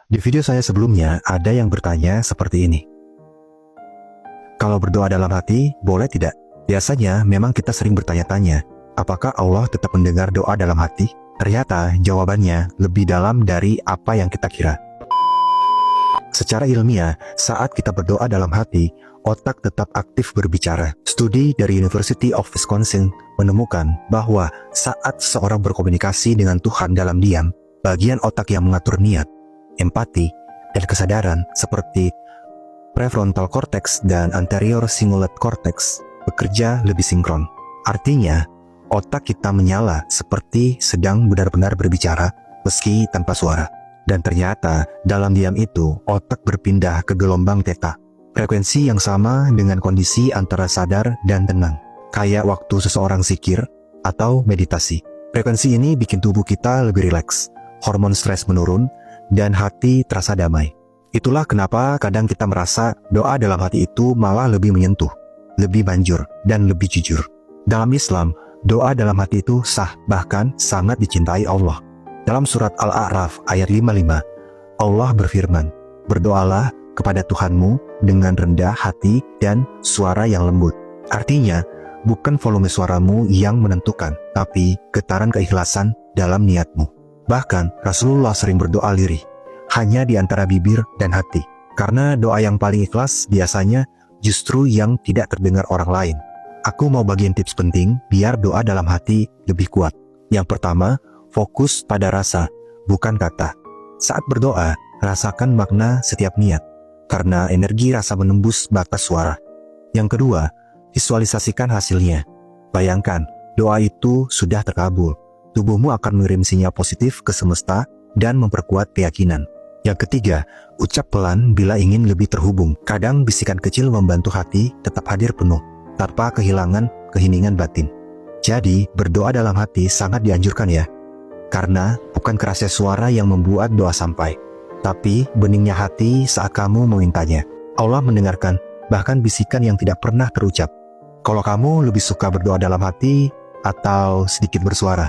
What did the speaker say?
Di video saya sebelumnya, ada yang bertanya seperti ini. Kalau berdoa dalam hati, boleh tidak? Biasanya memang kita sering bertanya-tanya, apakah Allah tetap mendengar doa dalam hati? Ternyata jawabannya lebih dalam dari apa yang kita kira. Secara ilmiah, saat kita berdoa dalam hati, otak tetap aktif berbicara. Studi dari University of Wisconsin menemukan bahwa saat seorang berkomunikasi dengan Tuhan dalam diam, bagian otak yang mengatur niat, empati, dan kesadaran seperti prefrontal cortex dan anterior cingulate cortex bekerja lebih sinkron. Artinya, otak kita menyala seperti sedang benar-benar berbicara meski tanpa suara. Dan ternyata, dalam diam itu, otak berpindah ke gelombang theta. Frekuensi yang sama dengan kondisi antara sadar dan tenang. Kayak waktu seseorang zikir atau meditasi. Frekuensi ini bikin tubuh kita lebih rileks, hormon stres menurun, dan hati terasa damai. Itulah kenapa kadang kita merasa doa dalam hati itu malah lebih menyentuh, lebih manjur, dan lebih jujur. Dalam Islam, doa dalam hati itu sah, bahkan sangat dicintai Allah. Dalam surat Al-A'raf ayat 55, Allah berfirman, "Berdoalah kepada Tuhanmu dengan rendah hati dan suara yang lembut." Artinya, bukan volume suaramu yang menentukan, tapi getaran keikhlasan dalam niatmu. Bahkan, Rasulullah sering berdoa lirih, hanya di antara bibir dan hati. Karena doa yang paling ikhlas biasanya justru yang tidak terdengar orang lain. Aku mau bagiin tips penting biar doa dalam hati lebih kuat. Yang pertama, fokus pada rasa, bukan kata. Saat berdoa, rasakan makna setiap niat, karena energi rasa menembus batas suara. Yang kedua, visualisasikan hasilnya. Bayangkan, doa itu sudah terkabul. Tubuhmu akan mengirim sinyal positif ke semesta dan memperkuat keyakinan. Yang ketiga, ucap pelan bila ingin lebih terhubung. Kadang bisikan kecil membantu hati tetap hadir penuh, tanpa kehilangan keheningan batin. Jadi, berdoa dalam hati sangat dianjurkan ya. Karena bukan kerasnya suara yang membuat doa sampai, tapi beningnya hati saat kamu memintanya. Allah mendengarkan bahkan bisikan yang tidak pernah terucap. Kalau kamu lebih suka berdoa dalam hati atau sedikit bersuara?